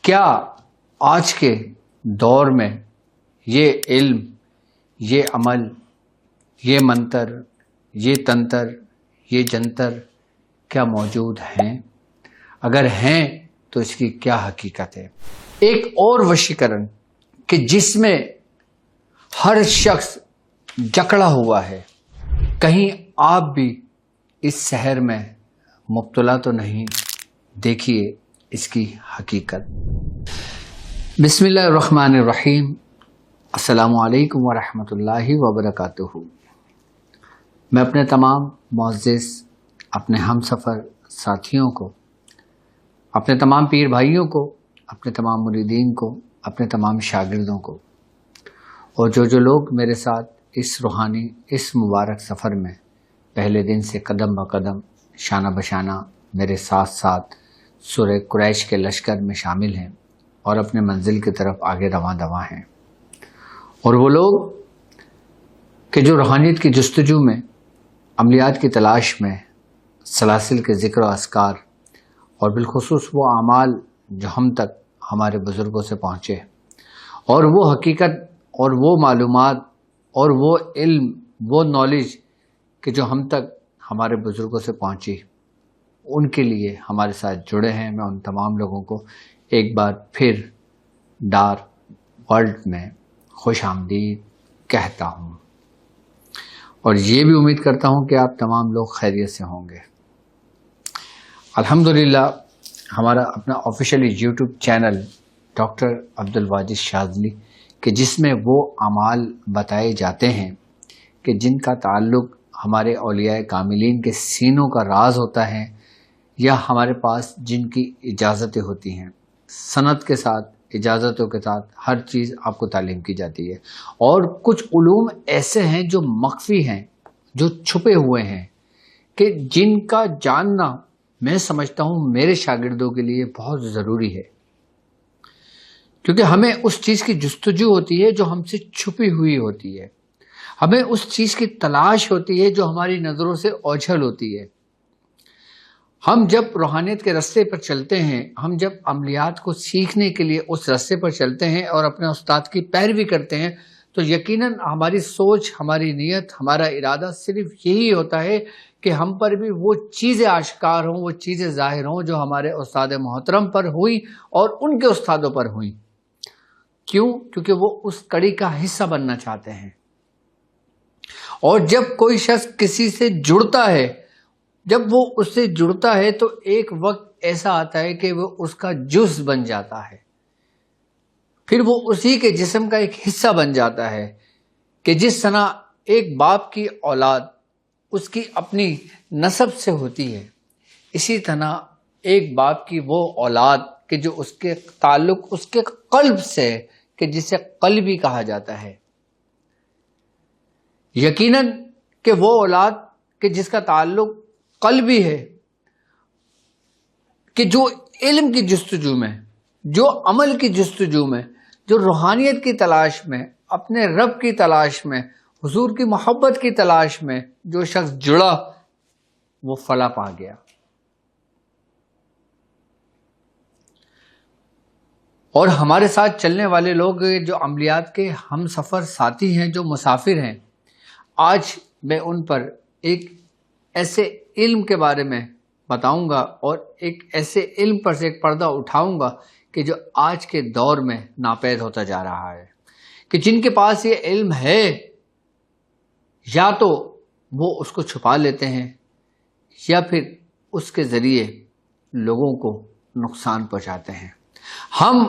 کیا آج کے دور میں یہ علم، یہ عمل، یہ منتر، یہ تنتر، یہ جنتر کیا موجود ہیں؟ اگر ہیں تو اس کی کیا حقیقت ہے؟ ایک اور وشیکرن کہ جس میں ہر شخص جکڑا ہوا ہے، کہیں آپ بھی اس سحر میں مبتلا تو نہیں؟ دیکھیے اس کی حقیقت۔ بسم اللہ الرحمن الرحیم۔ السلام علیکم ورحمۃ اللہ وبرکاتہ۔ میں اپنے تمام معزز اپنے ہم سفر ساتھیوں کو، اپنے تمام پیر بھائیوں کو، اپنے تمام مریدین کو، اپنے تمام شاگردوں کو، اور جو لوگ میرے ساتھ اس روحانی اس مبارک سفر میں پہلے دن سے قدم بقدم شانہ بشانہ میرے ساتھ ساتھ سورہ قریش کے لشکر میں شامل ہیں اور اپنے منزل کی طرف آگے رواں دواں ہیں، اور وہ لوگ کہ جو روحانیت کی جستجو میں، عملیات کی تلاش میں، سلاسل کے ذکر و اذکار اور بالخصوص وہ اعمال جو ہم تک ہمارے بزرگوں سے پہنچے، اور وہ حقیقت اور وہ معلومات اور وہ علم، وہ نالج کہ جو ہم تک ہمارے بزرگوں سے پہنچی، ان کے لیے ہمارے ساتھ جڑے ہیں۔ میں ان تمام لوگوں کو ایک بار پھر ڈارک ورلڈ میں خوش آمدید کہتا ہوں، اور یہ بھی امید کرتا ہوں کہ آپ تمام لوگ خیریت سے ہوں گے۔ الحمدللہ ہمارا اپنا officially YouTube channel doctor Abdul Wajid Shazli کہ جس میں وہ اعمال بتائے جاتے ہیں کہ جن کا تعلق ہمارے اولیاء کاملین کے سینوں کا راز ہوتا ہے، یا ہمارے پاس جن کی اجازتیں ہوتی ہیں، سند کے ساتھ، اجازتوں کے ساتھ ہر چیز آپ کو تعلیم کی جاتی ہے۔ اور کچھ علوم ایسے ہیں جو مخفی ہیں، جو چھپے ہوئے ہیں، کہ جن کا جاننا میں سمجھتا ہوں میرے شاگردوں کے لیے بہت ضروری ہے، کیونکہ ہمیں اس چیز کی جستجو ہوتی ہے جو ہم سے چھپی ہوئی ہوتی ہے، ہمیں اس چیز کی تلاش ہوتی ہے جو ہماری نظروں سے اوجھل ہوتی ہے۔ ہم جب روحانیت کے رستے پر چلتے ہیں، ہم جب عملیات کو سیکھنے کے لیے اس رستے پر چلتے ہیں اور اپنے استاد کی پیروی کرتے ہیں، تو یقیناً ہماری سوچ، ہماری نیت، ہمارا ارادہ صرف یہی ہوتا ہے کہ ہم پر بھی وہ چیزیں آشکار ہوں، وہ چیزیں ظاہر ہوں جو ہمارے استاد محترم پر ہوئی اور ان کے استادوں پر ہوئی۔ کیوں؟ کیونکہ وہ اس کڑی کا حصہ بننا چاہتے ہیں۔ اور جب کوئی شخص کسی سے جڑتا ہے، جب وہ اس سے جڑتا ہے تو ایک وقت ایسا آتا ہے کہ وہ اس کا جز بن جاتا ہے، پھر وہ اسی کے جسم کا ایک حصہ بن جاتا ہے، کہ جس طرح ایک باپ کی اولاد اس کی اپنی نسب سے ہوتی ہے، اسی طرح ایک باپ کی وہ اولاد کہ جو اس کے تعلق اس کے قلب سے ہے، کہ جسے قلبی کہا جاتا ہے۔ یقیناً کہ وہ اولاد کہ جس کا تعلق قلبی ہے، کہ جو علم کی جستجو میں، جو عمل کی جستجو میں، جو روحانیت کی تلاش میں، اپنے رب کی تلاش میں، حضور کی محبت کی تلاش میں جو شخص جڑا، وہ فلاح پا گیا۔ اور ہمارے ساتھ چلنے والے لوگ جو عملیات کے ہم سفر ساتھی ہیں، جو مسافر ہیں، آج میں ان پر ایک ایسے علم کے بارے میں بتاؤں گا اور ایک ایسے علم پر سے ایک پردہ اٹھاؤں گا کہ جو آج کے دور میں ناپید ہوتا جا رہا ہے، کہ جن کے پاس یہ علم ہے، یا تو وہ اس کو چھپا لیتے ہیں، یا پھر اس کے ذریعے لوگوں کو نقصان پہنچاتے ہیں۔ ہم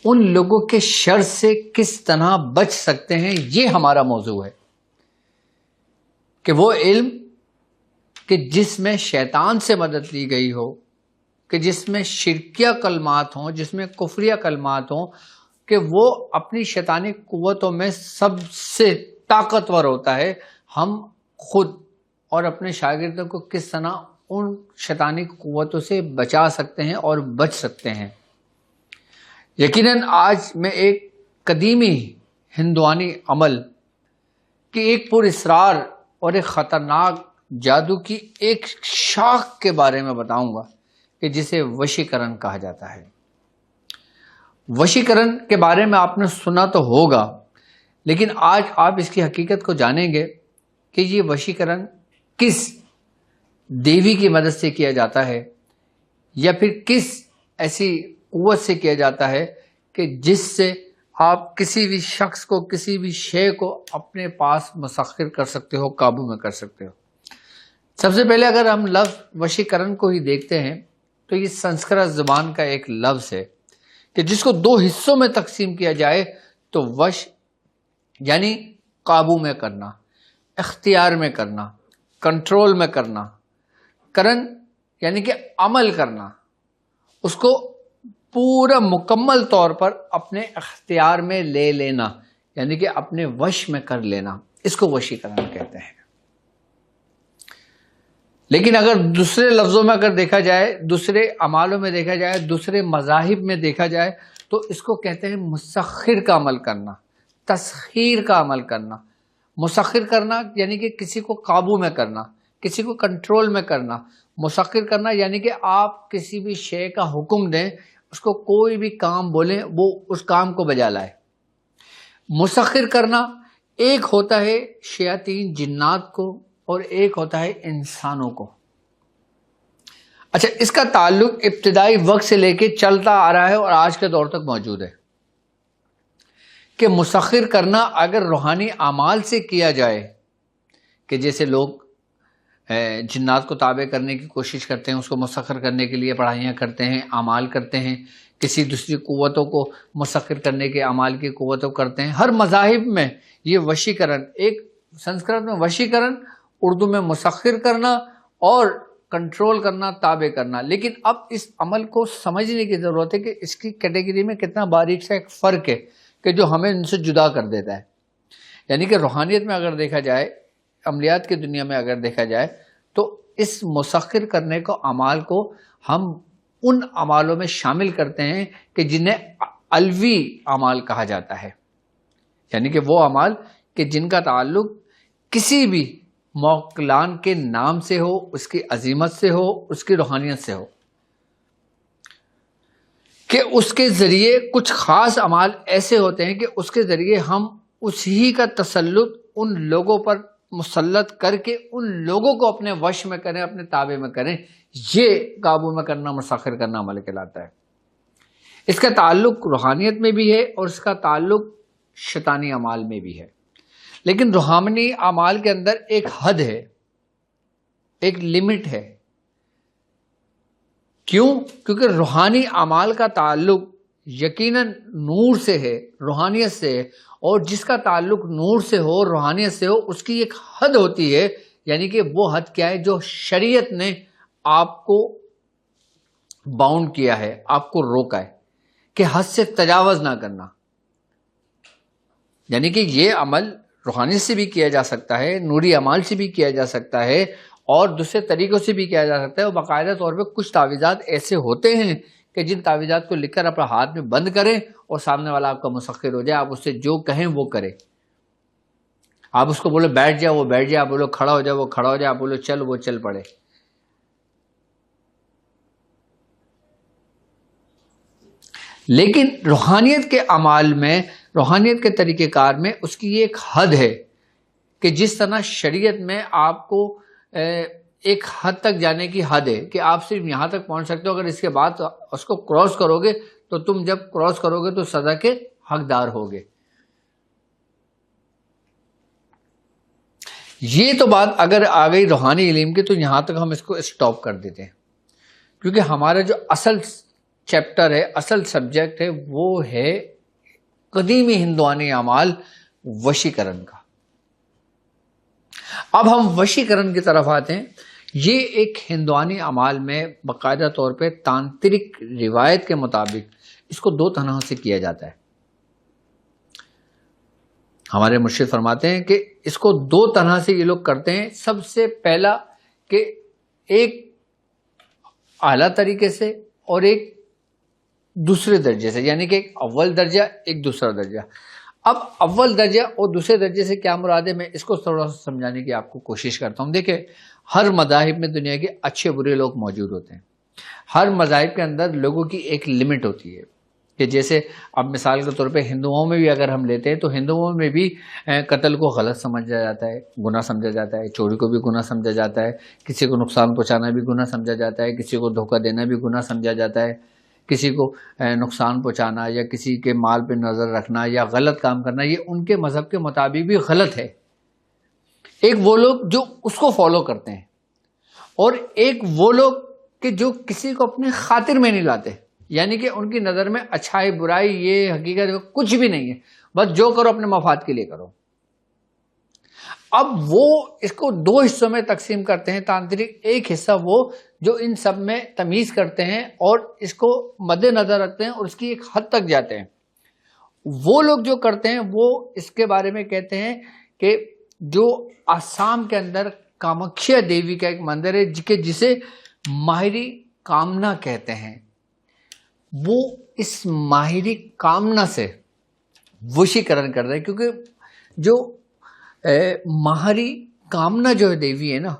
ان لوگوں کے شر سے کس طرح بچ سکتے ہیں، یہ ہمارا موضوع ہے، کہ وہ علم کہ جس میں شیطان سے مدد لی گئی ہو، کہ جس میں شرکیہ کلمات ہوں، جس میں کفریہ کلمات ہوں، کہ وہ اپنی شیطانی قوتوں میں سب سے طاقتور ہوتا ہے، ہم خود اور اپنے شاگردوں کو کس طرح ان شیطانی قوتوں سے بچا سکتے ہیں اور بچ سکتے ہیں۔ یقیناً آج میں ایک قدیمی ہندوانی عمل کی ایک پر اسرار اور ایک خطرناک جادو کی ایک شاخ کے بارے میں بتاؤں گا کہ جسے وشیکرن کہا جاتا ہے۔ وشیکرن کے بارے میں آپ نے سنا تو ہوگا، لیکن آج آپ اس کی حقیقت کو جانیں گے کہ یہ وشیکرن کس دیوی کی مدد سے کیا جاتا ہے، یا پھر کس ایسی قوت سے کیا جاتا ہے کہ جس سے آپ کسی بھی شخص کو، کسی بھی شے کو اپنے پاس مسخر کر سکتے ہو، قابو میں کر سکتے ہو۔ سب سے پہلے اگر ہم لفظ وشیکرن کو ہی دیکھتے ہیں تو یہ سنسکرت زبان کا ایک لفظ ہے کہ جس کو دو حصوں میں تقسیم کیا جائے تو وش یعنی قابو میں کرنا، اختیار میں کرنا، کنٹرول میں کرنا، کرن یعنی کہ عمل کرنا، اس کو پورا مکمل طور پر اپنے اختیار میں لے لینا، یعنی کہ اپنے وش میں کر لینا، اس کو وشیکرن کہتے ہیں۔ لیکن اگر دوسرے لفظوں میں اگر دیکھا جائے، دوسرے اعمالوں میں دیکھا جائے، دوسرے مذاہب میں دیکھا جائے تو اس کو کہتے ہیں مسخر کا عمل کرنا، تسخیر کا عمل کرنا۔ مسخر کرنا یعنی کہ کسی کو قابو میں کرنا، کسی کو کنٹرول میں کرنا۔ مسخر کرنا یعنی کہ آپ کسی بھی شے کا حکم دیں، اس کو کوئی بھی کام بولیں، وہ اس کام کو بجا لائے۔ مسخر کرنا ایک ہوتا ہے شیاطین جنات کو اور ایک ہوتا ہے انسانوں کو۔ اچھا، اس کا تعلق ابتدائی وقت سے لے کے چلتا آ رہا ہے اور آج کے دور تک موجود ہے کہ مسخر کرنا اگر روحانی اعمال سے کیا جائے، کہ جیسے لوگ جنات کو تابع کرنے کی کوشش کرتے ہیں، اس کو مسخر کرنے کے لیے پڑھائیاں کرتے ہیں، اعمال کرتے ہیں، کسی دوسری قوتوں کو مسخر کرنے کے اعمال کی قوتوں کرتے ہیں۔ ہر مذاہب میں یہ وشیکرن، ایک سنسکرت میں وشیکرن، اردو میں مسخر کرنا اور کنٹرول کرنا، تابع کرنا۔ لیکن اب اس عمل کو سمجھنے کی ضرورت ہے کہ اس کی کیٹیگری میں کتنا باریک سا ایک فرق ہے کہ جو ہمیں ان سے جدا کر دیتا ہے۔ یعنی کہ روحانیت میں اگر دیکھا جائے، عملیات کی دنیا میں اگر دیکھا جائے تو اس مسخر کرنے کو اعمال کو ہم ان اعمالوں میں شامل کرتے ہیں کہ جنہیں علوی اعمال کہا جاتا ہے، یعنی کہ وہ اعمال کہ جن کا تعلق کسی بھی موکلان کے نام سے ہو، اس کی عظیمت سے ہو، اس کی روحانیت سے ہو، کہ اس کے ذریعے کچھ خاص اعمال ایسے ہوتے ہیں کہ اس کے ذریعے ہم اسی کا تسلط ان لوگوں پر مسلط کر کے ان لوگوں کو اپنے وش میں کریں، اپنے تابع میں کریں۔ یہ قابو میں کرنا، مسخر کرنا عمل کہلاتا ہے۔ اس کا تعلق روحانیت میں بھی ہے اور اس کا تعلق شیطانی اعمال میں بھی ہے۔ لیکن روحانی اعمال کے اندر ایک حد ہے، ایک لمٹ ہے۔ کیوں؟ کیونکہ روحانی اعمال کا تعلق یقیناً نور سے ہے، روحانیت سے ہے، اور جس کا تعلق نور سے ہو، روحانیت سے ہو، اس کی ایک حد ہوتی ہے۔ یعنی کہ وہ حد کیا ہے؟ جو شریعت نے آپ کو باؤنڈ کیا ہے، آپ کو روکا ہے کہ حد سے تجاوز نہ کرنا۔ یعنی کہ یہ عمل روحانیت سے بھی کیا جا سکتا ہے، نوری اعمال سے بھی کیا جا سکتا ہے، اور دوسرے طریقوں سے بھی کیا جا سکتا ہے۔ اور باقاعدہ طور پہ کچھ تعویذات ایسے ہوتے ہیں کہ جن تعویذات کو لکھ کر اپنے ہاتھ میں بند کریں اور سامنے والا آپ کا مسخر ہو جائے، آپ اس سے جو کہیں وہ کرے۔ آپ اس کو بولو بیٹھ جائے، وہ بیٹھ جائے، آپ بولو کھڑا ہو جائے، وہ کھڑا ہو جائے، آپ بولو چل، وہ چل پڑے۔ لیکن روحانیت کے اعمال میں، روحانیت کے طریقہ کار میں اس کی ایک حد ہے کہ جس طرح شریعت میں آپ کو ایک حد تک جانے کی حد ہے کہ آپ صرف یہاں تک پہنچ سکتے ہو، اگر اس کے بعد اس کو کراس کرو گے تو تم جب کراس کرو گے تو سزا کے حقدار ہوگے۔ یہ تو بات اگر آ گئی روحانی علم کی تو یہاں تک ہم اس کو اسٹاپ کر دیتے ہیں، کیونکہ ہمارا جو اصل چیپٹر ہے، اصل سبجیکٹ ہے، وہ ہے قدیمی ہندوانی اعمال، وشیکرن کا۔ اب ہم وشیکرن کی طرف آتے ہیں۔ یہ ایک ہندوانی اعمال میں باقاعدہ طور پہ تانترک روایت کے مطابق اس کو دو طرح سے کیا جاتا ہے۔ ہمارے مرشد فرماتے ہیں کہ اس کو دو طرح سے یہ لوگ کرتے ہیں۔ سب سے پہلا کہ ایک اعلیٰ طریقے سے اور ایک دوسرے درجے سے، یعنی کہ ایک اول درجہ، ایک دوسرا درجہ۔ اب اول درجہ اور دوسرے درجے سے کیا مراد ہے، میں اس کو تھوڑا سا سمجھانے کی آپ کو کوشش کرتا ہوں۔ دیکھیں، ہر مذاہب میں دنیا کے اچھے برے لوگ موجود ہوتے ہیں۔ ہر مذاہب کے اندر لوگوں کی ایک لمٹ ہوتی ہے۔ کہ جیسے اب مثال کے طور پہ ہندوؤں میں بھی اگر ہم لیتے ہیں تو ہندوؤں میں بھی قتل کو غلط سمجھا جاتا ہے، گناہ سمجھا جاتا ہے، چوری کو بھی گناہ سمجھا جاتا ہے، کسی کو نقصان پہنچانا بھی گناہ سمجھا جاتا ہے، کسی کو دھوکہ دینا بھی گناہ سمجھا جاتا ہے، کسی کو نقصان پہنچانا یا کسی کے مال پہ نظر رکھنا یا غلط کام کرنا یہ ان کے مذہب کے مطابق بھی غلط ہے۔ ایک وہ لوگ جو اس کو فالو کرتے ہیں، اور ایک وہ لوگ کہ جو کسی کو اپنی خاطر میں نہیں لاتے، یعنی کہ ان کی نظر میں اچھائی برائی یہ حقیقت کچھ بھی نہیں ہے، بس جو کرو اپنے مفاد کے لیے کرو۔ اب وہ اس کو دو حصوں میں تقسیم کرتے ہیں تانترک۔ ایک حصہ وہ جو ان سب میں تمیز کرتے ہیں اور اس کو مد نظر رکھتے ہیں اور اس کی ایک حد تک جاتے ہیں۔ وہ لوگ جو کرتے ہیں وہ اس کے بارے میں کہتے ہیں کہ جو آسام کے اندر کامکھیا دیوی کا ایک مندر ہے کہ جسے ماہری کامنا کہتے ہیں، وہ اس ماہری کامنا سے وشیکرن کر رہے ہیں، کیونکہ جو ماہری کامنا جو دیوی ہے نا،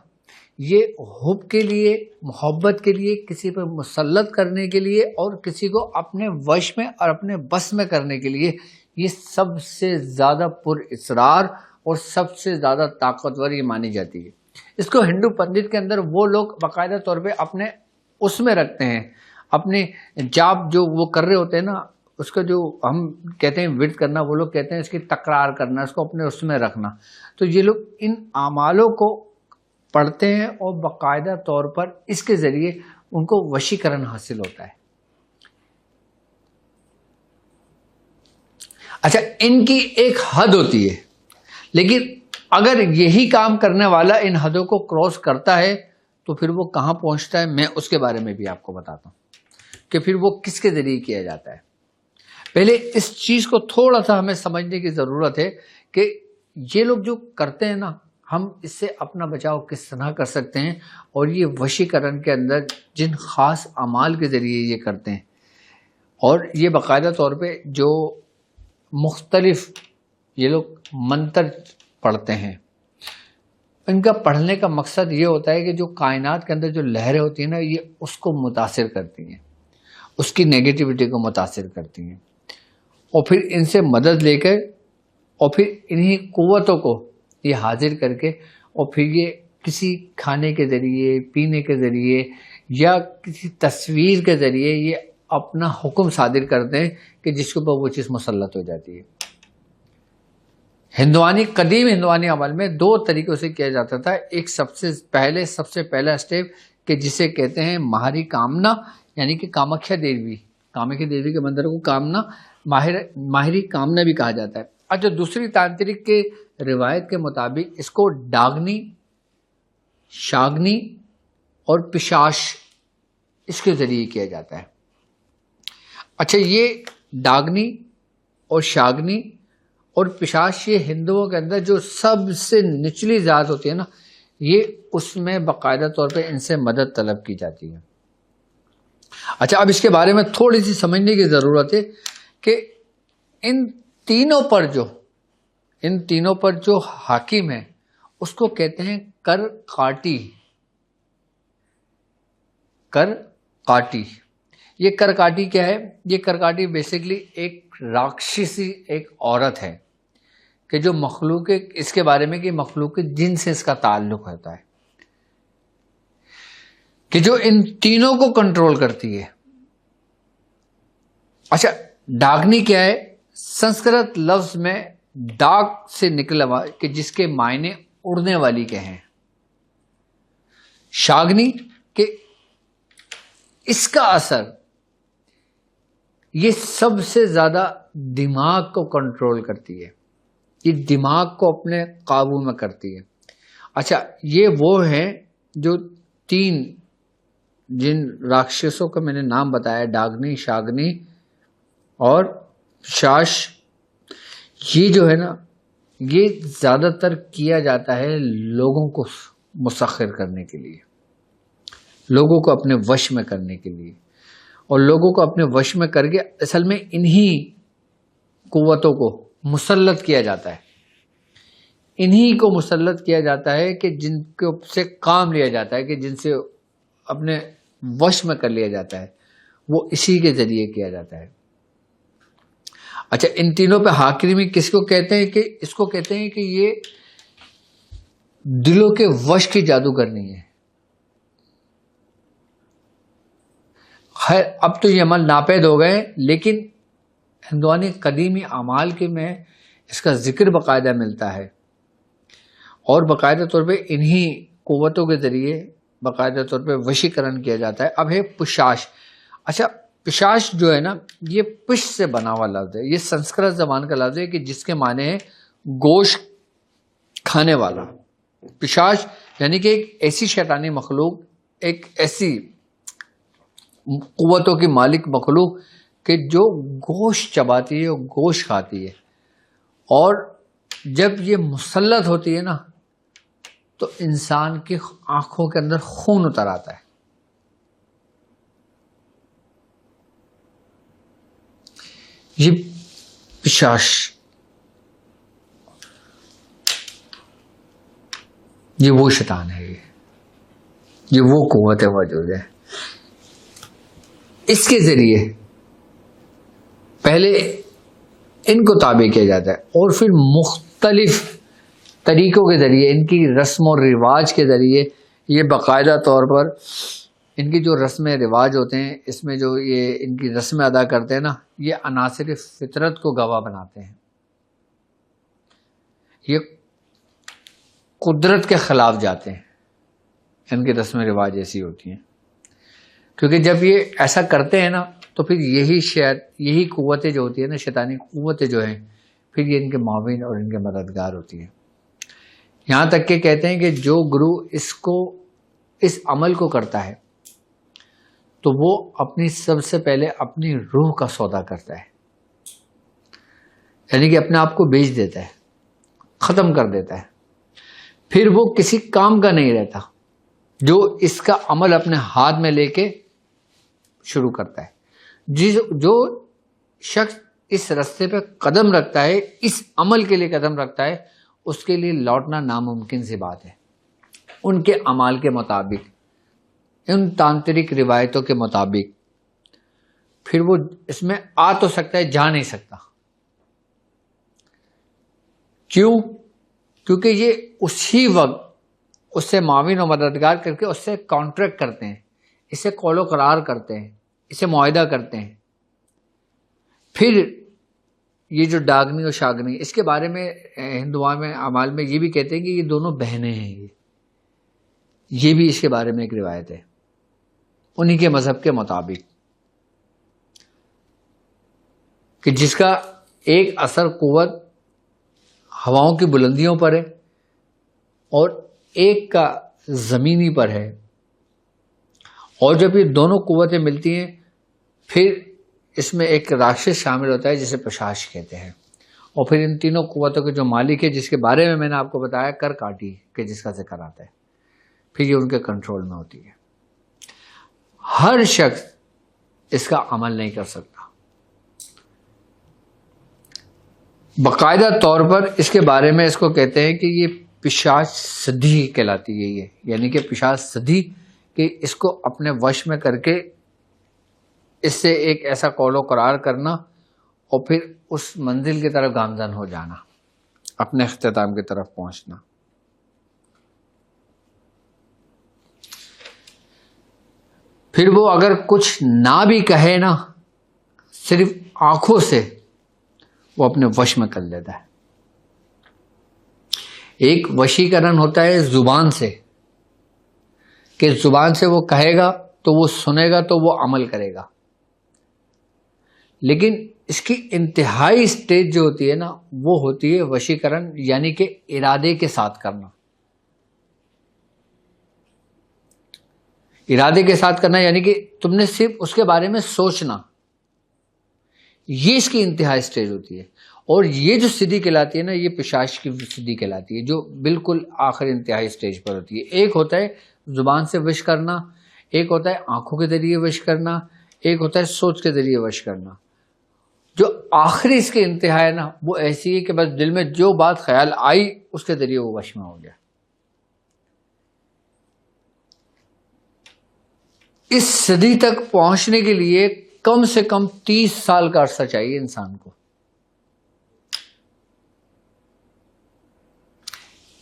یہ حب کے لیے، محبت کے لیے، کسی پر مسلط کرنے کے لیے اور کسی کو اپنے وش میں اور اپنے بس میں کرنے کے لیے یہ سب سے زیادہ پر اصرار اور سب سے زیادہ طاقتور یہ مانی جاتی ہے۔ اس کو ہندو پنڈت کے اندر وہ لوگ باقاعدہ طور پہ اپنے اس میں رکھتے ہیں، اپنے جاپ جو وہ کر رہے ہوتے ہیں نا، اس کا جو ہم کہتے ہیں ورد کرنا، وہ لوگ کہتے ہیں اس کی تکرار کرنا، اس کو اپنے اس میں رکھنا۔ تو یہ لوگ ان اعمالوں کو پڑھتے ہیں اور باقاعدہ طور پر اس کے ذریعے ان کو وشیکرن حاصل ہوتا ہے۔ اچھا، ان کی ایک حد ہوتی ہے، لیکن اگر یہی کام کرنے والا ان حدوں کو کراس کرتا ہے تو پھر وہ کہاں پہنچتا ہے، میں اس کے بارے میں بھی آپ کو بتاتا ہوں کہ پھر وہ کس کے ذریعے کیا جاتا ہے۔ پہلے اس چیز کو تھوڑا سا ہمیں سمجھنے کی ضرورت ہے کہ یہ لوگ جو کرتے ہیں نا، ہم اس سے اپنا بچاؤ کس طرح کر سکتے ہیں، اور یہ وشیکرن کے اندر جن خاص اعمال کے ذریعے یہ کرتے ہیں، اور یہ باقاعدہ طور پہ جو مختلف یہ لوگ منتر پڑھتے ہیں، ان کا پڑھنے کا مقصد یہ ہوتا ہے کہ جو کائنات کے اندر جو لہریں ہوتی ہیں نا، یہ اس کو متاثر کرتی ہیں، اس کی نیگیٹیوٹی کو متاثر کرتی ہیں، اور پھر ان سے مدد لے کر اور پھر انہی قوتوں کو یہ حاضر کر کے اور پھر یہ کسی کھانے کے ذریعے، پینے کے ذریعے یا کسی تصویر کے ذریعے یہ اپنا حکم صادر کرتے ہیں کہ جس کے اوپر وہ چیز مسلط ہو جاتی ہے۔ قدیم ہندوانی عمل میں دو طریقوں سے کیا جاتا تھا۔ ایک سب سے پہلا اسٹیپ کہ جسے کہتے ہیں ماہری کامنا، یعنی کہ کامکھیا دیوی کے مندر کو کامنا، ماہری کامنا بھی کہا جاتا ہے۔ اور جو دوسری تانترک کے روایت کے مطابق اس کو ڈاگنی، شاگنی اور پشاش اس کے ذریعے کیا جاتا ہے۔ اچھا، یہ ڈاگنی اور شاگنی اور پشاش یہ ہندوؤں کے اندر جو سب سے نچلی ذات ہوتی ہے نا، یہ اس میں باقاعدہ طور پہ ان سے مدد طلب کی جاتی ہے۔ اچھا، اب اس کے بارے میں تھوڑی سی سمجھنے کی ضرورت ہے کہ ان تینوں پر جو حاکم ہے اس کو کہتے ہیں کرکاٹی۔ یہ کرکاٹی کیا ہے؟ یہ کرکاٹی بیسیکلی ایک راکشسی ایک عورت ہے کہ جو مخلوق، اس کے بارے میں کہ مخلوق جن سے اس کا تعلق ہوتا ہے، کہ جو ان تینوں کو کنٹرول کرتی ہے۔ اچھا، ڈاگنی کیا ہے؟ سنسکرت لفظ میں ڈاگ سے نکلا ہوا کہ جس کے معنی اڑنے والی کے ہیں۔ شاگنی کہ اس کا اثر یہ سب سے زیادہ دماغ کو کنٹرول کرتی ہے، یہ دماغ کو اپنے قابو میں کرتی ہے۔ اچھا، یہ وہ ہیں جو تین جن راکشسوں کا میں نے نام بتایا، ڈاگنی، شاگنی اور پشاش، یہ جو ہے نا، یہ زیادہ تر کیا جاتا ہے لوگوں کو مسخر کرنے کے لیے، لوگوں کو اپنے وش میں کرنے کے لیے، اور لوگوں کو اپنے وش میں کر کے اصل میں انہی قوتوں کو مسلط کیا جاتا ہے، انہی کو مسلط کیا جاتا ہے کہ جن کے سے کام لیا جاتا ہے، کہ جن سے اپنے وش میں کر لیا جاتا ہے، وہ اسی کے ذریعے کیا جاتا ہے۔ اچھا، ان تینوں پہ حاکمی کس کو کہتے ہیں؟ کہ اس کو کہتے ہیں کہ یہ دلوں کے وش کی جادوگرنی ہے. خیر اب تو یہ عمل ناپید ہو گئے، لیکن ہندوانی قدیمی اعمال کے میں اس کا ذکر باقاعدہ ملتا ہے، اور باقاعدہ طور پہ انہی قوتوں کے ذریعے باقاعدہ طور پہ وشیکرن کیا جاتا ہے. اب ہے پشاش. اچھا، پشاش جو ہے نا، یہ پش سے بنا ہوا لفظ ہے. یہ سنسکرت زبان کا لفظ ہے کہ جس کے معنی ہے گوشت کھانے والا. پشاش یعنی کہ ایک ایسی شیطانی مخلوق، ایک ایسی قوتوں کی مالک مخلوق کہ جو گوشت چباتی ہے، گوشت کھاتی ہے، اور جب یہ مسلط ہوتی ہے نا تو انسان کی آنکھوں کے اندر خون اتر آتا ہے. یہ پشاش، یہ وہ شیطان ہے، یہ وہ قوت ہے موجود ہے. اس کے ذریعے پہلے ان کو تابع کیا جاتا ہے، اور پھر مختلف طریقوں کے ذریعے، ان کی رسم و رواج کے ذریعے، یہ باقاعدہ طور پر ان کی جو رسم رواج ہوتے ہیں، اس میں جو یہ ان کی رسمیں ادا کرتے ہیں نا، یہ عناصر فطرت کو گواہ بناتے ہیں. یہ قدرت کے خلاف جاتے ہیں. ان کی رسم رواج ایسی ہوتی ہیں، کیونکہ جب یہ ایسا کرتے ہیں نا تو پھر یہی قوتیں جو ہوتی ہیں نا، شیطانی قوتیں جو ہیں، پھر یہ ان کے معاون اور ان کے مددگار ہوتی ہیں. یہاں تک کہ کہتے ہیں کہ جو گرو اس عمل کو کرتا ہے تو وہ سب سے پہلے اپنی روح کا سودا کرتا ہے، یعنی کہ اپنے آپ کو بیچ دیتا ہے، ختم کر دیتا ہے. پھر وہ کسی کام کا نہیں رہتا جو اس کا عمل اپنے ہاتھ میں لے کے شروع کرتا ہے. جو شخص اس رستے پہ قدم رکھتا ہے، اس عمل کے لیے قدم رکھتا ہے، اس کے لیے لوٹنا ناممکن سی بات ہے. ان کے اعمال کے مطابق، ان تانترک روایتوں کے مطابق، پھر وہ اس میں آ تو سکتا ہے، جا نہیں سکتا. کیوں؟ کیونکہ یہ اسی وقت اس سے معاون و مددگار کر کے اس سے کانٹریکٹ کرتے ہیں، اس سے قول و قرار کرتے ہیں، اسے معاہدہ کرتے ہیں. پھر یہ جو ڈاگنی اور شاگنی، اس کے بارے میں ہندوؤں میں اعمال میں یہ بھی کہتے ہیں کہ یہ دونوں بہنیں ہیں. یہ بھی اس کے بارے میں ایک روایت ہے انہی کے مذہب کے مطابق، کہ جس کا ایک اثر قوت ہواؤں کی بلندیوں پر ہے اور ایک کا زمینی پر ہے. اور جب یہ دونوں قوتیں ملتی ہیں پھر اس میں ایک راکشس شامل ہوتا ہے جسے پشاش کہتے ہیں. اور پھر ان تینوں قوتوں کے جو مالک ہے، جس کے بارے میں نے آپ کو بتایا کر کاٹی کہ جس کا ذکر آتا ہے، پھر یہ ان کے کنٹرول میں ہوتی ہے. ہر شخص اس کا عمل نہیں کر سکتا. باقاعدہ طور پر اس کے بارے میں اس کو کہتے ہیں کہ یہ پشاچ سدھی کہلاتی ہے. یہ یعنی کہ پشاچ سدھی، کہ اس کو اپنے وش میں کر کے اس سے ایک ایسا قول و قرار کرنا اور پھر اس منزل کی طرف گامزن ہو جانا، اپنے اختتام کی طرف پہنچنا. پھر وہ اگر کچھ نہ بھی کہے نا، صرف آنکھوں سے وہ اپنے وش میں کر لیتا ہے. ایک وشیکرن ہوتا ہے زبان سے، کہ زبان سے وہ کہے گا تو وہ سنے گا تو وہ عمل کرے گا. لیکن اس کی انتہائی سٹیج جو ہوتی ہے نا، وہ ہوتی ہے وشیکرن، یعنی کہ ارادے کے ساتھ کرنا. ارادے کے ساتھ کرنا یعنی کہ تم نے صرف اس کے بارے میں سوچنا، یہ اس کی انتہائی سٹیج ہوتی ہے. اور یہ جو سدھی کہلاتی ہے نا، یہ پشاچ کی سدھی کہلاتی ہے، جو بالکل آخر انتہائی سٹیج پر ہوتی ہے. ایک ہوتا ہے زبان سے وش کرنا، ایک ہوتا ہے آنکھوں کے ذریعے وش کرنا، ایک ہوتا ہے سوچ کے ذریعے وش کرنا. جو آخری اس کے انتہا ہے نا، وہ ایسی ہے کہ بس دل میں جو بات خیال آئی اس کے ذریعے وہ وش میں ہو گیا. اس صدی تک پہنچنے کے لیے کم سے کم 30 سال کا عرصہ چاہیے انسان کو.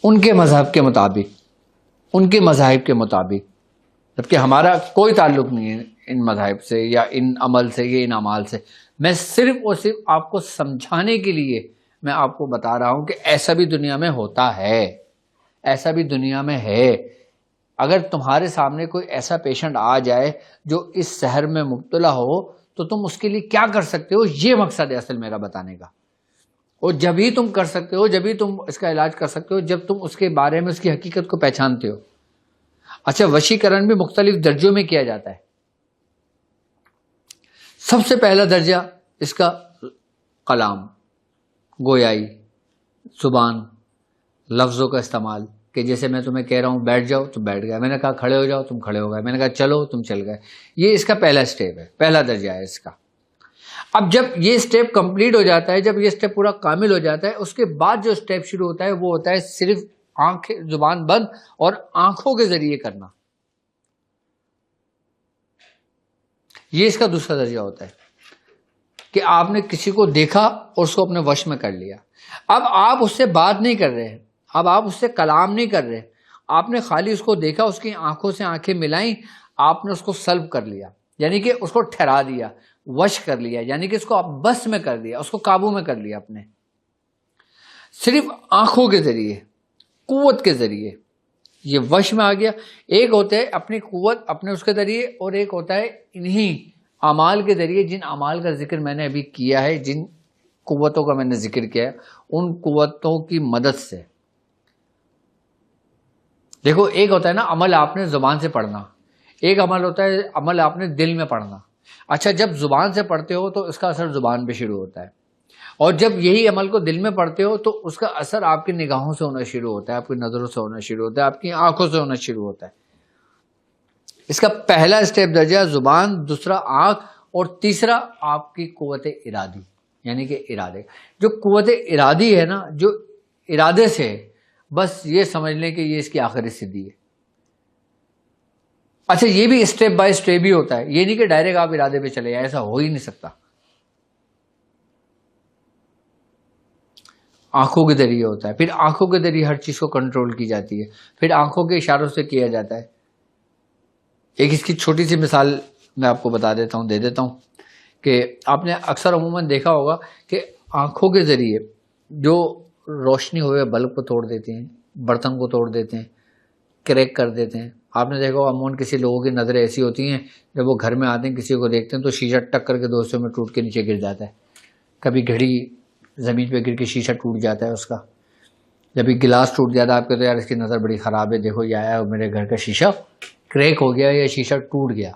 ان کے مذہب کے مطابق، ان کے مذاہب کے مطابق، جبکہ ہمارا کوئی تعلق نہیں ہے ان مذاہب سے یا ان عمل سے یا ان اعمال سے. میں صرف اور صرف آپ کو سمجھانے کے لیے میں آپ کو بتا رہا ہوں کہ ایسا بھی دنیا میں ہوتا ہے، ایسا بھی دنیا میں ہے. اگر تمہارے سامنے کوئی ایسا پیشنٹ آ جائے جو اس سحر میں مبتلا ہو تو تم اس کے لیے کیا کر سکتے ہو، یہ مقصد ہے اصل میرا بتانے کا. اور جب ہی تم کر سکتے ہو، جب ہی تم اس کا علاج کر سکتے ہو جب تم اس کے بارے میں اس کی حقیقت کو پہچانتے ہو. اچھا، وشیکرن بھی مختلف درجوں میں کیا جاتا ہے. سب سے پہلا درجہ اس کا کلام، گویائی، زبان، لفظوں کا استعمال، کہ جیسے میں تمہیں کہہ رہا ہوں بیٹھ جاؤ تم بیٹھ گئے، میں نے کہا کھڑے ہو جاؤ تم کھڑے ہو گئے، میں نے کہا چلو تم چل گئے. یہ اس کا پہلا سٹیپ ہے، پہلا درجہ ہے اس کا. اب جب یہ سٹیپ کمپلیٹ ہو جاتا ہے، جب یہ سٹیپ پورا کامل ہو جاتا ہے، اس کے بعد جو سٹیپ شروع ہوتا ہے وہ ہوتا ہے صرف آنکھیں، زبان بند اور آنکھوں کے ذریعے کرنا. یہ اس کا دوسرا درجہ ہوتا ہے کہ آپ نے کسی کو دیکھا اور اس کو اپنے وش میں کر لیا. اب آپ اس سے بات نہیں کر رہے، اب آپ اس سے کلام نہیں کر رہے، آپ نے خالی اس کو دیکھا، اس کی آنکھوں سے آنکھیں ملائیں، آپ نے اس کو سلب کر لیا، یعنی کہ اس کو ٹھہرا دیا، وش کر لیا، یعنی کہ اس کو آپ بس میں کر دیا، اس کو قابو میں کر لیا اپنے، صرف آنکھوں کے ذریعے، قوت کے ذریعے یہ وش میں آ گیا. ایک ہوتا ہے اپنی قوت اپنے اس کے ذریعے، اور ایک ہوتا ہے انہی اعمال کے ذریعے، جن اعمال کا ذکر میں نے ابھی کیا ہے، جن قوتوں کا میں نے ذکر کیا ہے، ان قوتوں کی مدد سے. دیکھو، ایک ہوتا ہے نا عمل آپ نے زبان سے پڑھنا، ایک عمل ہوتا ہے عمل آپ نے دل میں پڑھنا. اچھا، جب زبان سے پڑھتے ہو تو اس کا اثر زبان پہ شروع ہوتا ہے، اور جب یہی عمل کو دل میں پڑھتے ہو تو اس کا اثر آپ کی نگاہوں سے ہونا شروع ہوتا ہے، آپ کی نظروں سے ہونا شروع ہوتا ہے، آپ کی آنکھوں سے ہونا شروع ہوتا ہے. اس کا پہلا اسٹیپ درجہ زبان، دوسرا آنکھ، اور تیسرا آپ کی قوت ارادی، یعنی کہ ارادے. جو قوت ارادی ہے نا، جو ارادے سے، بس یہ سمجھ لیں کہ یہ اس کی آخری سدھی ہے. اچھا، یہ بھی اسٹیپ بائی اسٹیپ ہی ہوتا ہے، یہ نہیں کہ ڈائریکٹ آپ ارادے پہ چلے جائیں، ایسا ہو ہی نہیں سکتا. آنکھوں کے ذریعے ہوتا ہے، پھر آنکھوں کے ذریعے ہر چیز کو کنٹرول کی جاتی ہے، پھر آنکھوں کے اشاروں سے کیا جاتا ہے. ایک اس کی چھوٹی سی مثال میں آپ کو بتا دیتا ہوں، دے دیتا ہوں، کہ آپ نے اکثر عموماً دیکھا ہوگا کہ آنکھوں کے ذریعے جو روشنی ہوئے بلب کو توڑ دیتے ہیں، برتن کو توڑ دیتے ہیں، کریک کر دیتے ہیں. آپ نے دیکھا عموماً کسی لوگوں کی نظریں ایسی ہوتی ہیں، جب وہ گھر میں آتے ہیں کسی کو دیکھتے ہیں تو شیشہ ٹک کر کے دوستوں میں ٹوٹ کے نیچے گر جاتا ہے. کبھی گھڑی زمین پہ گر کے شیشہ ٹوٹ جاتا ہے اس کا، جب گلاس ٹوٹ جاتا ہے آپ کہتے ہیں یار اس کی نظر بڑی خراب ہے، دیکھو یہ آیا میرے گھر کا شیشہ کریک ہو گیا یا شیشہ ٹوٹ گیا.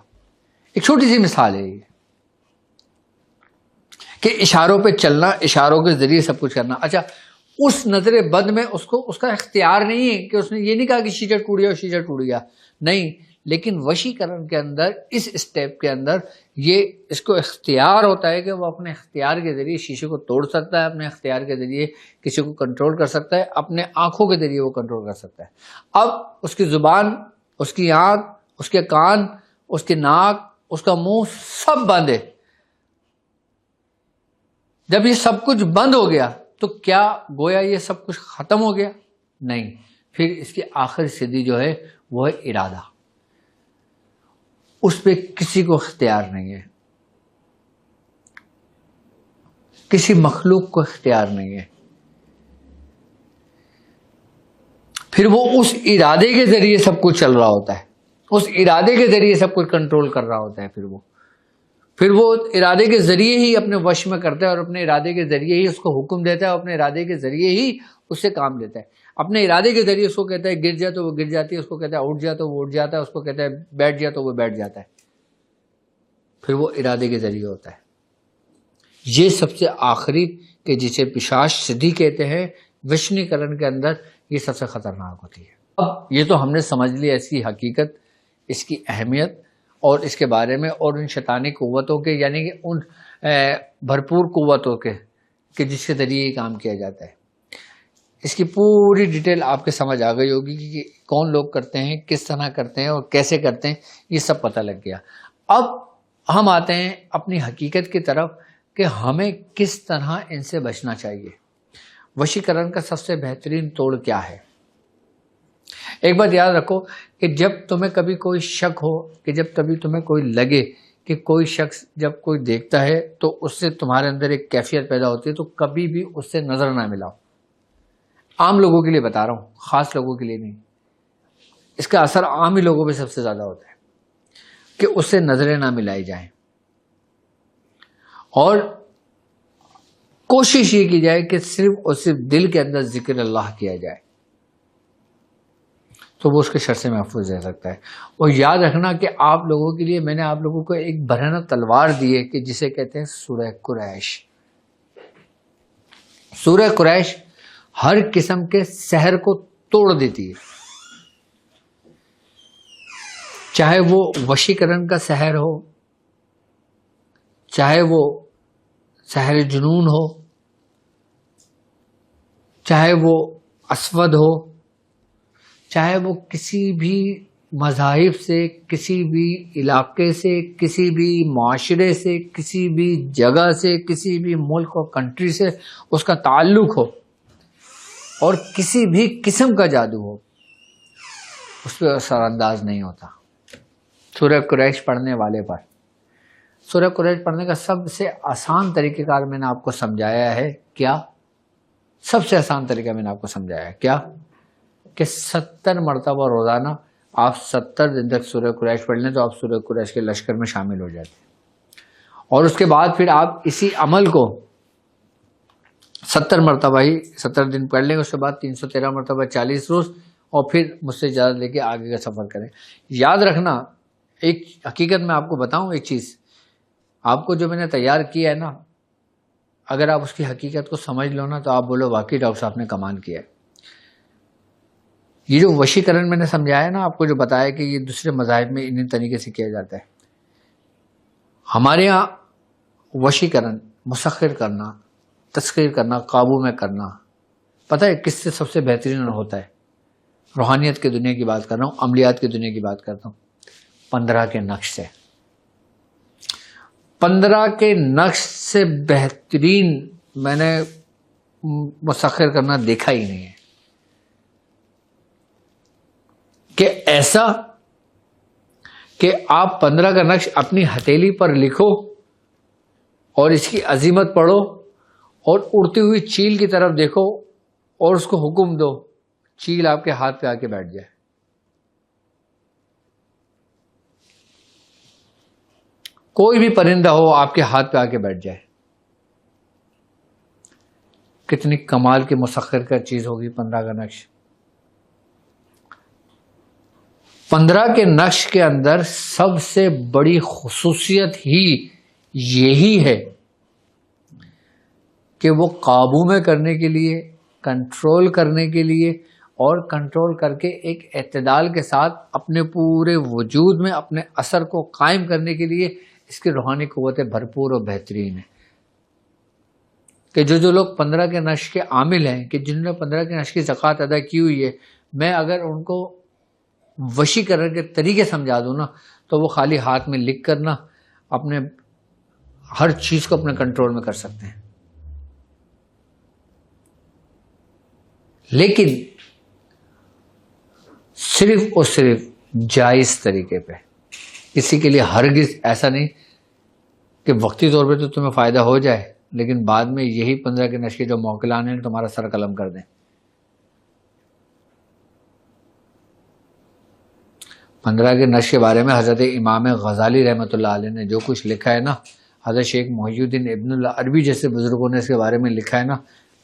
ایک چھوٹی سی مثال ہے یہ کہ اشاروں پہ چلنا، اشاروں کے ذریعے سب کچھ کرنا. اچھا، اس نظر بد میں اس کا اختیار نہیں ہے کہ اس نے یہ نہیں کہا کہ شیشہ ٹوٹ گیا اور شیشہ ٹوٹ گیا، نہیں، لیکن وشیکرن کے اندر اس اسٹیپ کے اندر یہ اس کو اختیار ہوتا ہے کہ وہ اپنے اختیار کے ذریعے شیشے کو توڑ سکتا ہے، اپنے اختیار کے ذریعے کسی کو کنٹرول کر سکتا ہے، اپنے آنکھوں کے ذریعے وہ کنٹرول کر سکتا ہے. اب اس کی زبان، اس کی آنکھ، اس کے کان، اس کی ناک، اس کا منہ سب بند ہے. جب یہ سب کچھ بند ہو گیا تو کیا گویا یہ سب کچھ ختم ہو گیا؟ نہیں، پھر اس کی آخری سدھی جو ہے وہ ہے ارادہ. اس پہ کسی کو اختیار نہیں ہے، کسی مخلوق کو اختیار نہیں ہے. پھر وہ اس ارادے کے ذریعے سب کچھ چل رہا ہوتا ہے، اس ارادے کے ذریعے سب کچھ کنٹرول کر رہا ہوتا ہے. پھر وہ ارادے کے ذریعے ہی اپنے وش میں کرتا ہے، اور اپنے ارادے کے ذریعے ہی اس کو حکم دیتا ہے، اور اپنے ارادے کے ذریعے ہی اس سے کام لیتا ہے. اپنے ارادے کے ذریعے اس کو کہتا ہے گر جا تو وہ گر جاتی ہے، اس کو کہتا ہے اٹھ جا تو وہ اٹھ جاتا ہے، اس کو کہتا ہے بیٹھ جا تو وہ بیٹھ جاتا ہے. پھر وہ ارادے کے ذریعے ہوتا ہے. یہ سب سے آخری کہ جسے پشاچ سدھی کہتے ہیں، وشنیکرن کے اندر یہ سب سے خطرناک ہوتی ہے. اب یہ تو ہم نے سمجھ لیا اس کی حقیقت، اس کی اہمیت اور اس کے بارے میں، اور ان شیطانی قوتوں کے، یعنی کہ ان بھرپور قوتوں کے کہ جس کے ذریعے یہ کام کیا جاتا ہے. اس کی پوری ڈیٹیل آپ کے سمجھ آ گئی ہوگی کہ کون لوگ کرتے ہیں، کس طرح کرتے ہیں اور کیسے کرتے ہیں، یہ سب پتہ لگ گیا. اب ہم آتے ہیں اپنی حقیقت کی طرف کہ ہمیں کس طرح ان سے بچنا چاہیے. وشیکرن کا سب سے بہترین توڑ کیا ہے؟ ایک بات یاد رکھو کہ جب تمہیں کبھی کوئی شک ہو، کہ جب کبھی تمہیں کوئی لگے کہ کوئی شخص جب کوئی دیکھتا ہے تو اس سے تمہارے اندر ایک کیفیت پیدا ہوتی ہے، تو کبھی بھی اس سے نظر نہ ملاؤ. عام لوگوں کے لیے بتا رہا ہوں، خاص لوگوں کے لیے نہیں. اس کا اثر عام ہی لوگوں پہ سب سے زیادہ ہوتا ہے کہ اس سے نظریں نہ ملائی جائیں، اور کوشش یہ کی جائے کہ صرف اور صرف دل کے اندر ذکر اللہ کیا جائے، تو وہ اس کے شر سے محفوظ رہ سکتا ہے. اور یاد رکھنا کہ آپ لوگوں کے لیے میں نے آپ لوگوں کو ایک برہنہ تلوار دی ہے کہ جسے کہتے ہیں سورہ قریش. سورہ قریش ہر قسم کے سحر کو توڑ دیتی ہے، چاہے وہ وشیکرن کا سحر ہو، چاہے وہ سحر جنون ہو، چاہے وہ اسود ہو، چاہے وہ کسی بھی مذاہب سے، کسی بھی علاقے سے، کسی بھی معاشرے سے، کسی بھی جگہ سے، کسی بھی ملک اور کنٹری سے اس کا تعلق ہو، اور کسی بھی قسم کا جادو ہو، اس پہ اثر انداز نہیں ہوتا سورہ قریش پڑھنے والے پر. سورہ قریش پڑھنے کا سب سے آسان طریقہ کار میں نے آپ کو سمجھایا ہے. کیا؟ سب سے آسان طریقہ میں نے آپ کو سمجھایا ہے. کیا؟ کہ 70 مرتبہ روزانہ آپ 70 دن تک سورہ قریش پڑھ لیں تو آپ سورہ قریش کے لشکر میں شامل ہو جاتے ہیں. اور اس کے بعد پھر آپ اسی عمل کو 70 مرتبہ ہی 70 دن پڑھ لیں، اس کے بعد 313 مرتبہ 40 روز، اور پھر مجھ سے اجازت لے کے آگے کا سفر کریں. یاد رکھنا، ایک حقیقت میں آپ کو بتاؤں، ایک چیز آپ کو جو میں نے تیار کیا ہے نا، اگر آپ اس کی حقیقت کو سمجھ لو نا تو آپ بولو واقعی ڈاکٹر صاحب نے کمال کیا ہے. یہ جو وشیکرن میں نے سمجھایا نا آپ کو، جو بتایا کہ یہ دوسرے مذاہب میں انہیں طریقے سے کیا جاتا ہے، ہمارے یہاں وشیکرن، مسخر کرنا، تسخیر کرنا، قابو میں کرنا، پتہ ہے کس سے سب سے بہترین ہوتا ہے؟ روحانیت کی دنیا کی بات کر رہا ہوں، عملیات کی دنیا کی بات کرتا ہوں. 15 کے نقش سے. 15 کے نقش سے بہترین میں نے مسخر کرنا دیکھا ہی نہیں ہے. کہ ایسا کہ آپ 15 کا نقش اپنی ہتھیلی پر لکھو اور اس کی عظمت پڑھو اور اڑتی ہوئی چیل کی طرف دیکھو اور اس کو حکم دو، چیل آپ کے ہاتھ پہ آ کے بیٹھ جائے. کوئی بھی پرندہ ہو آپ کے ہاتھ پہ آ کے بیٹھ جائے. کتنی کمال کی مسخر کا چیز ہوگی 15 کا نقش. 15 کے نقش کے اندر سب سے بڑی خصوصیت ہی یہی ہے کہ وہ قابو میں کرنے کے لیے، کنٹرول کرنے کے لیے، اور کنٹرول کر کے ایک اعتدال کے ساتھ اپنے پورے وجود میں اپنے اثر کو قائم کرنے کے لیے اس کی روحانی قوتیں بھرپور اور بہترین ہیں. کہ جو لوگ 15 کے نقش کے عامل ہیں، کہ جنہوں نے 15 کے نقش کی زکوٰۃ ادا کی ہوئی ہے، میں اگر ان کو وشی کرنے کے طریقے سمجھا دوں نا تو وہ خالی ہاتھ میں لکھ کرنا اپنے ہر چیز کو اپنے کنٹرول میں کر سکتے ہیں. لیکن صرف اور صرف جائز طریقے پہ. کسی کے لیے ہرگز ایسا نہیں کہ وقتی طور پہ تو تمہیں فائدہ ہو جائے لیکن بعد میں یہی 15 کے نقش کے جو موکلان ہیں تمہارا سر قلم کر دیں. 15 کے نقش کے بارے میں حضرت امام غزالی رحمۃ اللہ علیہ نے جو کچھ لکھا ہے نا، حضرت شیخ محی الدین ابن العربی جیسے بزرگوں نے اس کے بارے میں لکھا ہے نا،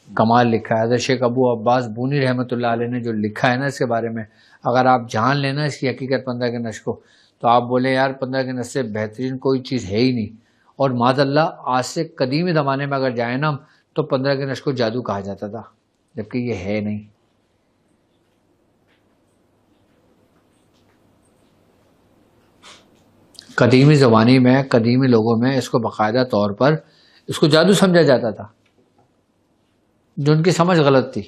کمال لکھا ہے. حضرت شیخ ابو عباس بونی رحمۃ اللہ علیہ نے جو لکھا ہے نا اس کے بارے میں، اگر آپ جان لینا اس کی حقیقت 15 کے نقش کو، تو آپ بولے یار 15 کے نقش سے بہترین کوئی چیز ہے ہی نہیں. اور معاذ اللہ آج سے قدیمی زمانے میں اگر جائیں نا تو 15 کے نقش کو جادو کہا جاتا تھا، جبکہ یہ ہے نہیں. قدیمی زمانے میں، قدیمی لوگوں میں اس کو باقاعدہ طور پر اس کو جادو سمجھا جاتا تھا، جو ان کی سمجھ غلط تھی.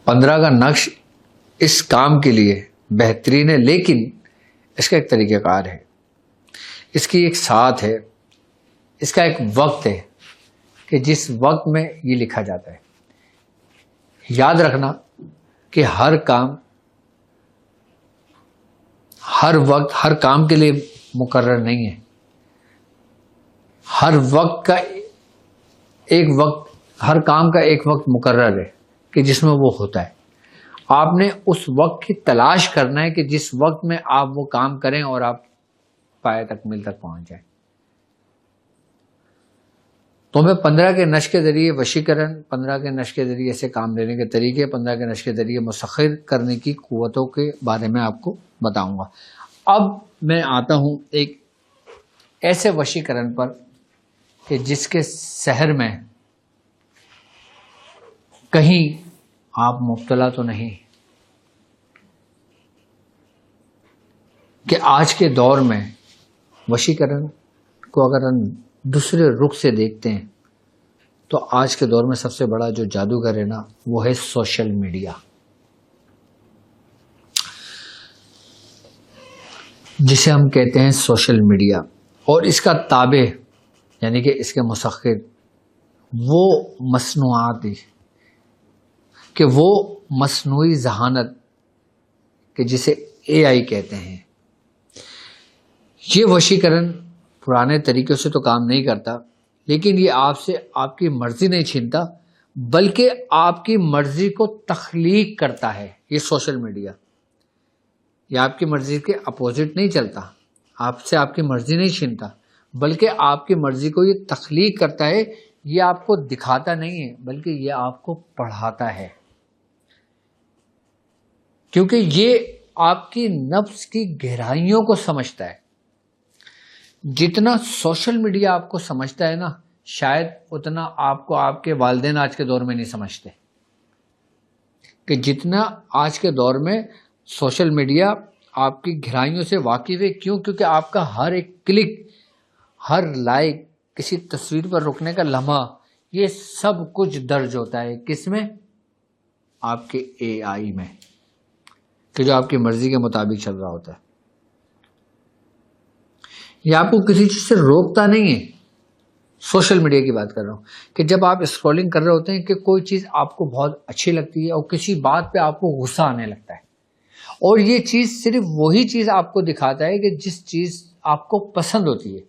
پندرہ کا نقش اس کام کے لیے بہترین ہے، لیکن اس کا ایک طریقہ کار ہے، اس کی ایک ساتھ ہے، اس کا ایک وقت ہے کہ جس وقت میں یہ لکھا جاتا ہے. یاد رکھنا کہ ہر کام ہر وقت ہر کام کے لیے مقرر نہیں ہے. ہر کام کا ایک وقت مقرر ہے کہ جس میں وہ ہوتا ہے. آپ نے اس وقت کی تلاش کرنا ہے کہ جس وقت میں آپ وہ کام کریں اور آپ پائے تکمیل تک پہنچ جائیں. تو میں 15 کے نشق کے ذریعے وشیکرن، 15 کے نشق کے ذریعے سے کام لینے کے طریقے، 15 کے نشق کے ذریعے مسخر کرنے کی قوتوں کے بارے میں آپ کو بتاؤں گا. اب میں آتا ہوں ایک ایسے وشیکرن پر کہ جس کے سحر میں کہیں آپ مبتلا تو نہیں. کہ آج کے دور میں وشیکرن کو اگر ہم دوسرے رخ سے دیکھتے ہیں تو آج کے دور میں سب سے بڑا جو جادوگر ہے نا وہ ہے سوشل میڈیا. جسے ہم کہتے ہیں سوشل میڈیا، اور اس کا تابع یعنی کہ اس کے مسخر وہ مصنوعات کہ وہ مصنوعی ذہانت کہ جسے AI کہتے ہیں. یہ وشیکرن پرانے طریقوں سے تو کام نہیں کرتا، لیکن یہ آپ سے آپ کی مرضی نہیں چھینتا بلکہ آپ کی مرضی کو تخلیق کرتا ہے. یہ سوشل میڈیا یہ آپ کی مرضی کے اپوزٹ نہیں چلتا، آپ سے آپ کی مرضی نہیں چھینتا بلکہ آپ کی مرضی کو یہ تخلیق کرتا ہے. یہ آپ کو دکھاتا نہیں ہے بلکہ یہ آپ کو پڑھاتا ہے، کیونکہ یہ آپ کی نفس کی گہرائیوں کو سمجھتا ہے. جتنا سوشل میڈیا آپ کو سمجھتا ہے نا، شاید اتنا آپ کو آپ کے والدین آج کے دور میں نہیں سمجھتے. کہ جتنا آج کے دور میں سوشل میڈیا آپ کی گہرائیوں سے واقف ہے. کیوں؟ کیونکہ آپ کا ہر ایک کلک، ہر لائک، کسی تصویر پر رکنے کا لمحہ، یہ سب کچھ درج ہوتا ہے کس میں؟ آپ کے AI میں، کہ جو آپ کی مرضی کے مطابق چل رہا ہوتا ہے. یہ آپ کو کسی چیز سے روکتا نہیں ہے. سوشل میڈیا کی بات کر رہا ہوں کہ جب آپ اسکرولنگ کر رہے ہوتے ہیں کہ کوئی چیز آپ کو بہت اچھی لگتی ہے اور کسی بات پہ آپ کو غصہ آنے لگتا ہے، اور یہ چیز صرف وہی چیز آپ کو دکھاتا ہے کہ جس چیز آپ کو پسند ہوتی ہے،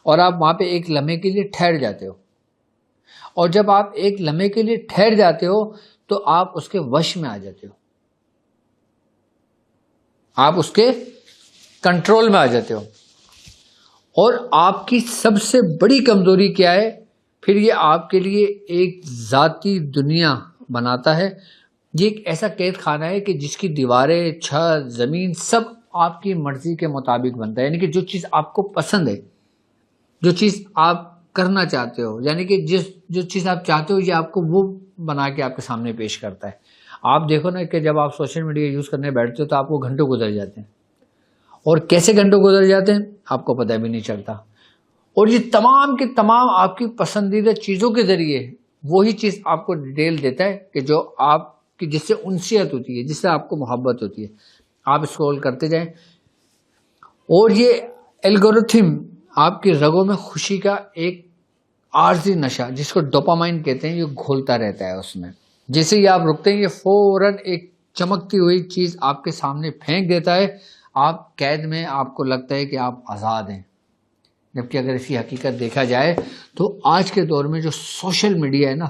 اور آپ وہاں پہ ایک لمحے کے لیے ٹھہر جاتے ہو. اور جب آپ ایک لمحے کے لیے ٹھہر جاتے ہو تو آپ اس کے وش میں آ جاتے ہو، آپ اس کے کنٹرول میں آ جاتے ہو. اور آپ کی سب سے بڑی کمزوری کیا ہے؟ پھر یہ آپ کے لیے ایک ذاتی دنیا بناتا ہے. یہ ایک ایسا قید خانہ ہے کہ جس کی دیواریں، چھت، زمین سب آپ کی مرضی کے مطابق بنتا ہے. یعنی کہ جو چیز آپ کو پسند ہے، جو چیز آپ کرنا چاہتے ہو، یعنی کہ جو چیز آپ چاہتے ہو یہ آپ کو وہ بنا کے آپ کے سامنے پیش کرتا ہے. آپ دیکھو نا کہ جب آپ سوشل میڈیا یوز کرنے بیٹھتے ہو تو آپ کو گھنٹوں گزر جاتے ہیں، اور کیسے گھنٹوں گزر جاتے ہیں آپ کو پتہ بھی نہیں چلتا. اور یہ تمام کے تمام آپ کی پسندیدہ چیزوں کے ذریعے وہی چیز آپ کو ڈیٹیل دیتا ہے کہ جو آپ کی جس سے انسیت ہوتی ہے، جس سے آپ کو محبت ہوتی ہے. آپ اسکرول کرتے جائیں، اور یہ الگورتھم آپ کی رگوں میں خوشی کا ایک عارضی نشہ جس کو ڈوپامائن کہتے ہیں یہ گھولتا رہتا ہے. اس میں جیسے ہی آپ رکتے ہیں یہ فوراً ایک چمکتی ہوئی چیز آپ کے سامنے پھینک دیتا ہے. آپ قید میں، آپ کو لگتا ہے کہ آپ آزاد ہیں. جبکہ اگر اسی حقیقت دیکھا جائے تو آج کے دور میں جو سوشل میڈیا ہے نا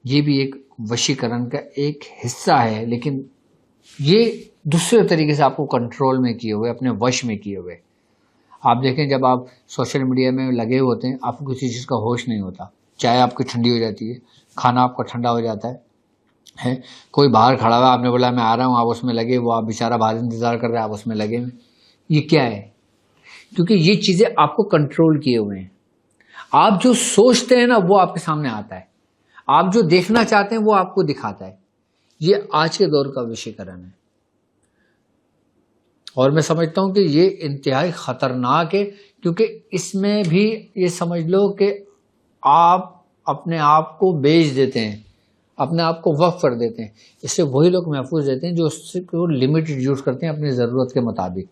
یہ بھی ایک وشیکرن کا ایک حصہ ہے، لیکن یہ دوسرے طریقے سے آپ کو کنٹرول میں کیے ہوئے، اپنے وش میں کیے ہوئے. آپ دیکھیں جب آپ سوشل میڈیا میں لگے ہوتے ہیں آپ کو کسی چیز کا ہوش نہیں ہوتا. چائے آپ کی ٹھنڈی ہو جاتی ہے، کھانا آپ کا ٹھنڈا ہو جاتا ہے، کوئی باہر کھڑا ہوا آپ نے بولا میں آ رہا ہوں، آپ اس میں لگے، وہ آپ بیچارہ باہر انتظار کر رہے ہیں، آپ اس میں لگے ہوئے. یہ کیا ہے؟ کیونکہ یہ چیزیں آپ کو کنٹرول کیے ہوئے ہیں. آپ جو سوچتے ہیں نا وہ آپ کے سامنے آتا ہے، آپ جو دیکھنا چاہتے ہیں وہ آپ کو دکھاتا ہے. یہ آج کے دور کا وشیکرن ہے، اور میں سمجھتا ہوں کہ یہ انتہائی خطرناک ہے، کیونکہ اس میں بھی یہ سمجھ لو کہ آپ اپنے آپ کو بیچ دیتے ہیں، اپنے آپ کو وقف کر دیتے ہیں. اس سے وہی لوگ محفوظ رہتے ہیں جو اس کو لمیٹڈ یوز کرتے ہیں اپنی ضرورت کے مطابق.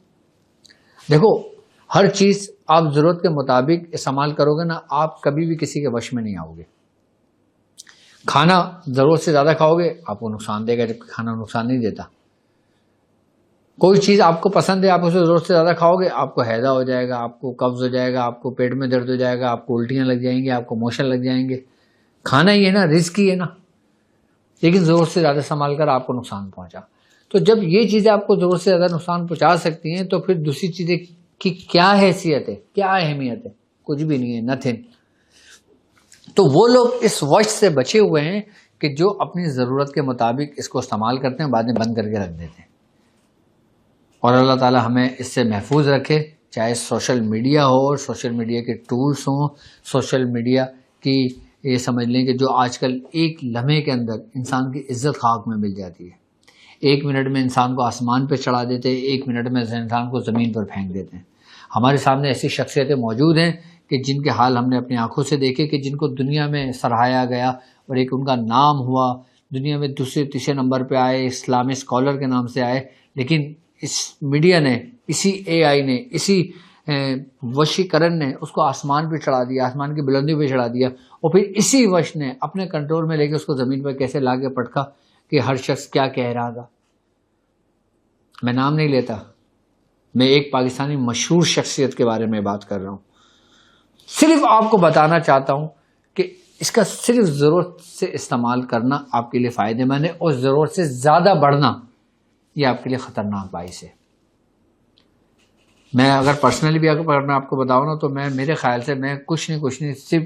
دیکھو ہر چیز آپ ضرورت کے مطابق استعمال کرو گے نا، آپ کبھی بھی کسی کے وش میں نہیں آؤ گے. کھانا ضرورت سے زیادہ کھاؤ گے آپ کو نقصان دے گا، جبکہ کھانا نقصان نہیں دیتا. کوئی چیز آپ کو پسند ہے، آپ اسے ضرورت سے زیادہ کھاؤ گے آپ کو ہیضہ ہو جائے گا، آپ کو قبض ہو جائے گا، آپ کو پیٹ میں درد ہو جائے گا، آپ کو الٹیاں لگ جائیں گی، آپ کو موشن لگ جائیں گے. کھانا ہی ہے نا، رزق ہی ہے نا، لیکن ضرورت سے زیادہ استعمال کر آپ کو نقصان پہنچا. تو جب یہ چیزیں آپ کو ضرورت سے زیادہ نقصان پہنچا سکتی ہیں تو پھر دوسری چیزیں کی کیا حیثیت ہے، کیا اہمیت ہے؟ کچھ بھی نہیں ہے، نتھنگ. تو وہ لوگ اس وش سے بچے ہوئے ہیں کہ جو اپنی ضرورت کے مطابق اس کو استعمال کرتے ہیں، بعد میں بند کر کے رکھ دیتے ہیں. اور اللہ تعالی ہمیں اس سے محفوظ رکھے، چاہے سوشل میڈیا ہو، سوشل میڈیا کے ٹولز ہوں، سوشل میڈیا کی یہ سمجھ لیں کہ جو آج کل ایک لمحے کے اندر انسان کی عزت خاک میں مل جاتی ہے. 1 منٹ میں انسان کو آسمان پہ چڑھا دیتے ہیں، 1 منٹ میں انسان کو زمین پر پھینک دیتے ہیں. ہمارے سامنے ایسی شخصیتیں موجود ہیں کہ جن کے حال ہم نے اپنی آنکھوں سے دیکھے، کہ جن کو دنیا میں سراہایا گیا اور ایک ان کا نام ہوا، دنیا میں دوسرے تیسرے نمبر پہ آئے، اسلامی اسکالر کے نام سے آئے. لیکن اس میڈیا نے، اسی اے آئی نے، اسی وشیکرن نے اس کو آسمان پہ چڑھا دیا، آسمان کی بلندیوں پہ چڑھا دیا، اور پھر اسی وش نے اپنے کنٹرول میں لے کے اس کو زمین پر کیسے لا کے پٹکا کہ ہر شخص کیا کہہ رہا تھا. میں نام نہیں لیتا، میں ایک پاکستانی مشہور شخصیت کے بارے میں بات کر رہا ہوں. صرف آپ کو بتانا چاہتا ہوں کہ اس کا صرف ضرورت سے استعمال کرنا آپ کے لیے فائدے مند ہے، اور ضرورت سے زیادہ بڑھنا یہ آپ کے لیے خطرناک باعث ہے. میں اگر پرسنلی بھی اگر میں آپ کو بتاؤں نا تو میرے خیال سے میں کچھ نہیں صرف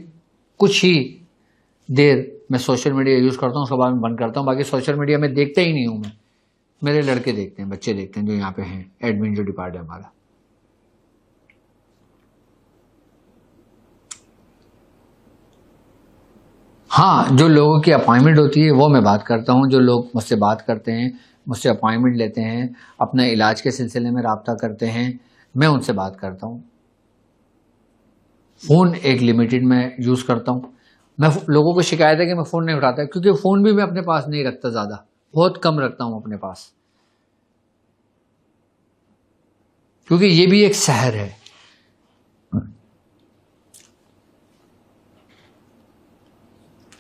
کچھ ہی دیر میں سوشل میڈیا یوز کرتا ہوں، اس کے بعد میں بند کرتا ہوں. باقی سوشل میڈیا میں دیکھتا ہی نہیں ہوں. میں میرے لڑکے دیکھتے ہیں، بچے دیکھتے ہیں جو یہاں پہ ہیں، ایڈمن جو ڈپارٹ ہے ہمارا. ہاں، جو لوگوں کی اپائنٹمنٹ ہوتی ہے وہ میں بات کرتا ہوں. جو لوگ مجھ سے بات کرتے ہیں، مجھ سے اپائنٹمنٹ لیتے ہیں، اپنے علاج کے سلسلے میں رابطہ کرتے ہیں، میں ان سے بات کرتا ہوں. فون ایک لمیٹڈ میں یوز کرتا ہوں. میں لوگوں کو شکایت ہے کہ میں فون نہیں اٹھاتا، کیونکہ فون بھی میں اپنے پاس نہیں رکھتا، زیادہ بہت کم رکھتا ہوں اپنے پاس، کیونکہ یہ بھی ایک سحر ہے.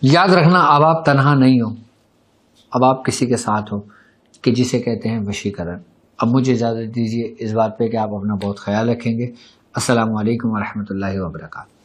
یاد رکھنا، اب آپ تنہا نہیں ہو، اب آپ کسی کے ساتھ ہو، کہ جسے کہتے ہیں وشیکرن. اب مجھے اجازت دیجیے اس بات پہ کہ آپ اپنا بہت خیال رکھیں گے. السلام علیکم ورحمۃ اللہ وبرکاتہ.